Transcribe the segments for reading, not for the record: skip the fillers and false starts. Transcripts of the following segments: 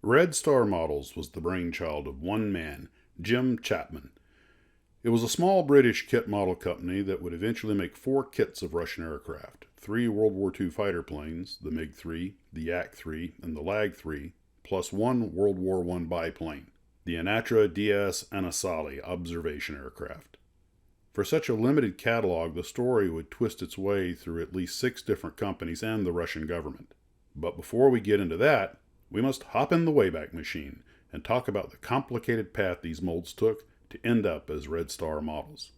Red Star Models was the brainchild of one man, Jim Chapman. It was a small British kit model company that would eventually make 4 kits of Russian aircraft: 3 World War II fighter planes, the MiG-3, the Yak-3, and the Lag-3, plus 1 World War I biplane, the Anatra DS Anasali observation aircraft. For such a limited catalog, the story would twist its way through at least 6 different companies and the Russian government. But before we get into that, we must hop in the Wayback Machine and talk about the complicated path these molds took to end up as Red Star models.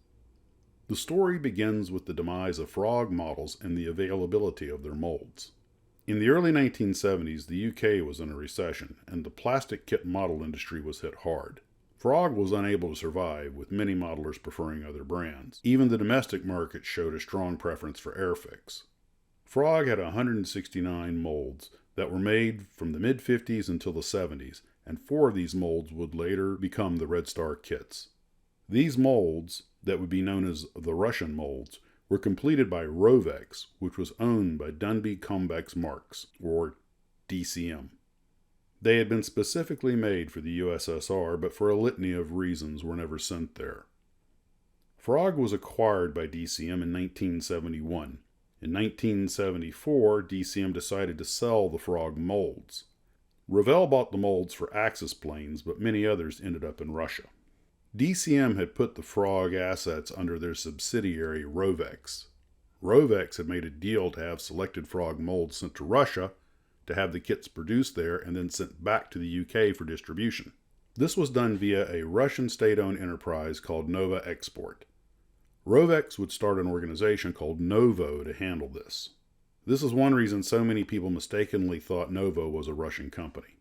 The story begins with the demise of Frog models and the availability of their molds. In the early 1970s, the UK was in a recession, and the plastic kit model industry was hit hard. Frog was unable to survive, with many modelers preferring other brands. Even the domestic market showed a strong preference for Airfix. Frog had 169 molds that were made from the mid-50s until the 70s, and 4 of these molds would later become the Red Star kits. These molds, that would be known as the Russian molds, were completed by Rovex, which was owned by Dunby Convex Marks, or DCM. They had been specifically made for the USSR, but for a litany of reasons were never sent there. Frog was acquired by DCM in 1971. In 1974, DCM decided to sell the Frog molds. Revell bought the molds for Axis planes, but many others ended up in Russia. DCM had put the Frog assets under their subsidiary Rovex. Rovex had made a deal to have selected Frog molds sent to Russia, to have the kits produced there and then sent back to the UK for distribution. This was done via a Russian state-owned enterprise called Novo Export. Rovex would start an organization called Novo to handle this. This is one reason so many people mistakenly thought Novo was a Russian company.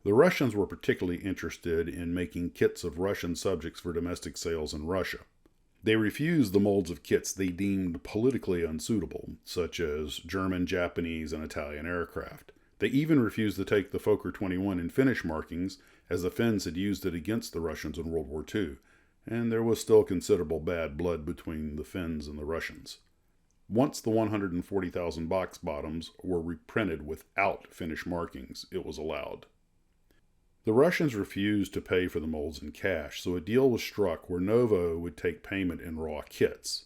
The Russians were particularly interested in making kits of Russian subjects for domestic sales in Russia. They refused the molds of kits they deemed politically unsuitable, such as German, Japanese, and Italian aircraft. They even refused to take the Fokker 21 in Finnish markings, as the Finns had used it against the Russians in World War II, and there was still considerable bad blood between the Finns and the Russians. Once the 140,000 box bottoms were reprinted without Finnish markings, it was allowed. The Russians refused to pay for the molds in cash, so a deal was struck where Novo would take payment in raw kits.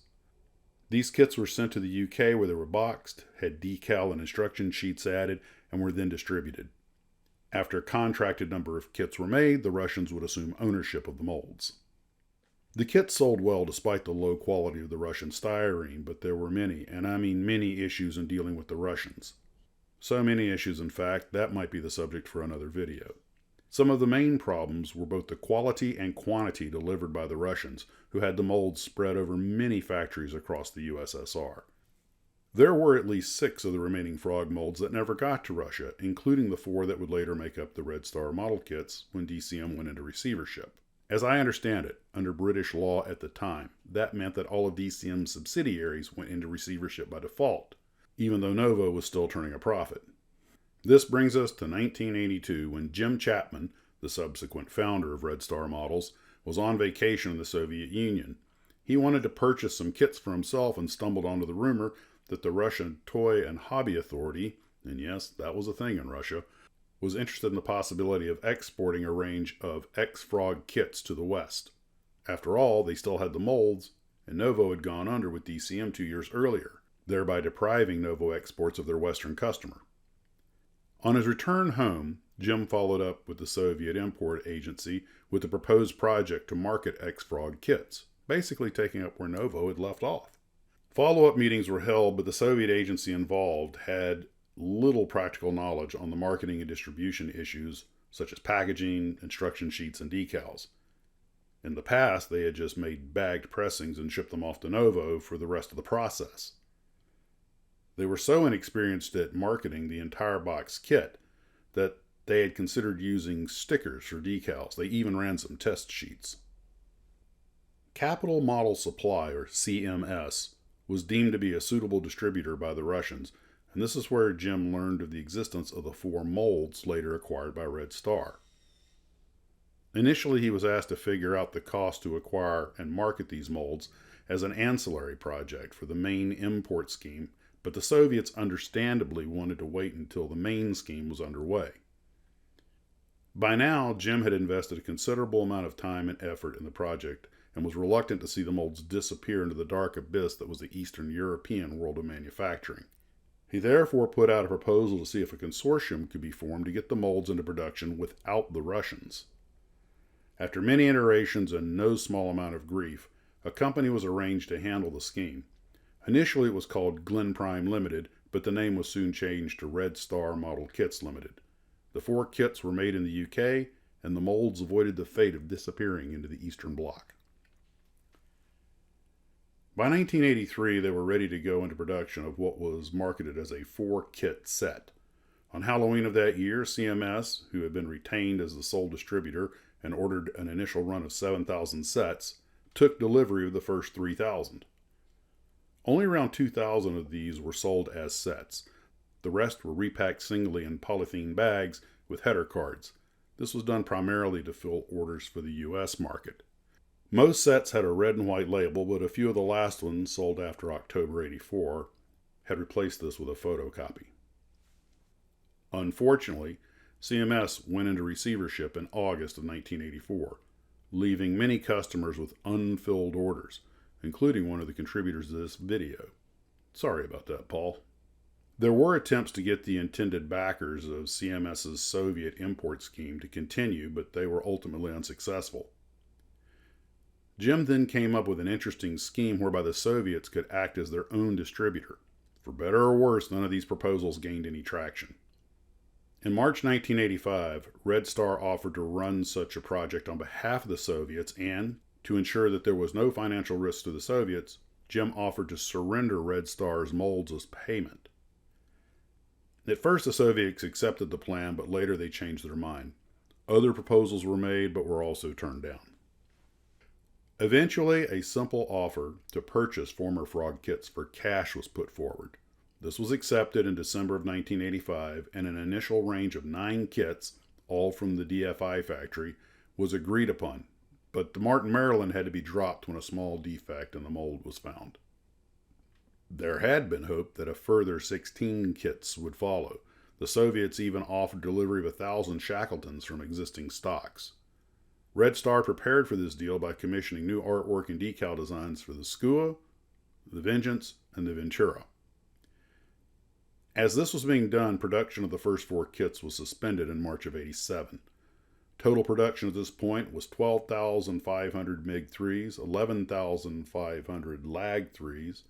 These kits were sent to the UK, where they were boxed, had decal and instruction sheets added, and were then distributed. After a contracted number of kits were made, the Russians would assume ownership of the molds. The kits sold well despite the low quality of the Russian styrene, but there were many, and I mean many, issues in dealing with the Russians. So many issues, in fact, that might be the subject for another video. Some of the main problems were both the quality and quantity delivered by the Russians, who had the molds spread over many factories across the USSR. There were at least 6 of the remaining Frog molds that never got to Russia, including the 4 that would later make up the Red Star model kits when DCM went into receivership. As I understand it, under British law at the time, that meant that all of DCM's subsidiaries went into receivership by default, even though Novo was still turning a profit. This brings us to 1982, when Jim Chapman, the subsequent founder of Red Star Models, was on vacation in the Soviet Union. He wanted to purchase some kits for himself and stumbled onto the rumor that the Russian Toy and Hobby Authority, and yes, that was a thing in Russia, was interested in the possibility of exporting a range of ex-Frog kits to the West. After all, they still had the molds, and Novo had gone under with DCM 2 years earlier, thereby depriving Novo exports of their Western customer. On his return home, Jim followed up with the Soviet Import Agency with the proposed project to market ex-Frog kits, basically taking up where Novo had left off. Follow-up meetings were held, but the Soviet agency involved had little practical knowledge on the marketing and distribution issues, such as packaging, instruction sheets, and decals. In the past, they had just made bagged pressings and shipped them off to Novo for the rest of the process. They were so inexperienced at marketing the entire box kit that they had considered using stickers for decals. They even ran some test sheets. Capital Model Supply, or CMS, was deemed to be a suitable distributor by the Russians, and this is where Jim learned of the existence of the 4 molds later acquired by Red Star. Initially, he was asked to figure out the cost to acquire and market these molds as an ancillary project for the main import scheme, but the Soviets understandably wanted to wait until the main scheme was underway. By now, Jim had invested a considerable amount of time and effort in the project and was reluctant to see the molds disappear into the dark abyss that was the Eastern European world of manufacturing. He therefore put out a proposal to see if a consortium could be formed to get the molds into production without the Russians. After many iterations and no small amount of grief, a company was arranged to handle the scheme. Initially it was called Glen Prime Limited, but the name was soon changed to Red Star Model Kits Limited. The 4 kits were made in the UK, and the molds avoided the fate of disappearing into the Eastern Bloc. By 1983, they were ready to go into production of what was marketed as a 4-kit set. On Halloween of that year, CMS, who had been retained as the sole distributor and ordered an initial run of 7,000 sets, took delivery of the first 3,000. Only around 2,000 of these were sold as sets. The rest were repacked singly in polythene bags with header cards. This was done primarily to fill orders for the U.S. market. Most sets had a red and white label, but a few of the last ones, sold after October '84, had replaced this with a photocopy. Unfortunately, CMS went into receivership in August of 1984, leaving many customers with unfilled orders, including one of the contributors to this video. Sorry about that, Paul. There were attempts to get the intended backers of CMS's Soviet import scheme to continue, but they were ultimately unsuccessful. Jim then came up with an interesting scheme whereby the Soviets could act as their own distributor. For better or worse, none of these proposals gained any traction. In March 1985, Red Star offered to run such a project on behalf of the Soviets, and, to ensure that there was no financial risk to the Soviets, Jim offered to surrender Red Star's molds as payment. At first, the Soviets accepted the plan, but later they changed their mind. Other proposals were made, but were also turned down. Eventually, a simple offer to purchase former Frog kits for cash was put forward. This was accepted in December of 1985, and an initial range of 9 kits, all from the DFI factory, was agreed upon, but the Martin, Maryland had to be dropped when a small defect in the mold was found. There had been hope that a further 16 kits would follow. The Soviets even offered delivery of 1,000 Shackletons from existing stocks. Red Star prepared for this deal by commissioning new artwork and decal designs for the Skua, the Vengeance, and the Ventura. As this was being done, production of the first 4 kits was suspended in March of '87. Total production at this point was 12,500 MiG-3s, 11,500 Lag-3s,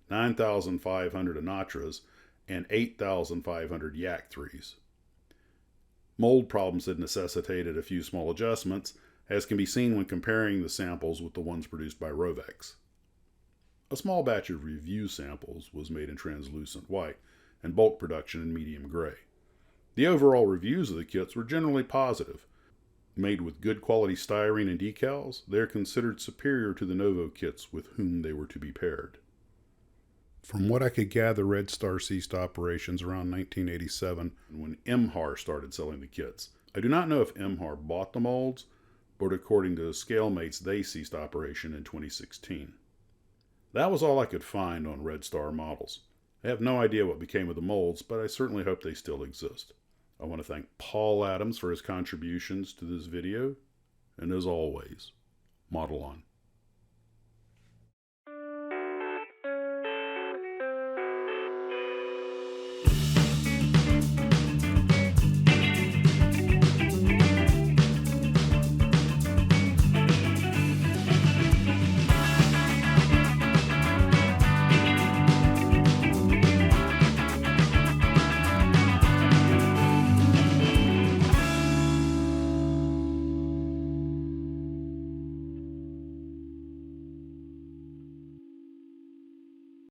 9,500 Anatras, and 8,500 Yak-3s. Mold problems had necessitated a few small adjustments, as can be seen when comparing the samples with the ones produced by Rovex. A small batch of review samples was made in translucent white, and bulk production in medium gray. The overall reviews of the kits were generally positive. Made with good quality styrene and decals, they are considered superior to the Novo kits with whom they were to be paired. From what I could gather, Red Star ceased operations around 1987 when MHAR started selling the kits. I do not know if MHAR bought the molds, but according to Scalemates, they ceased operation in 2016. That was all I could find on Red Star models. I have no idea what became of the molds, but I certainly hope they still exist. I want to thank Paul Adams for his contributions to this video, and as always, model on.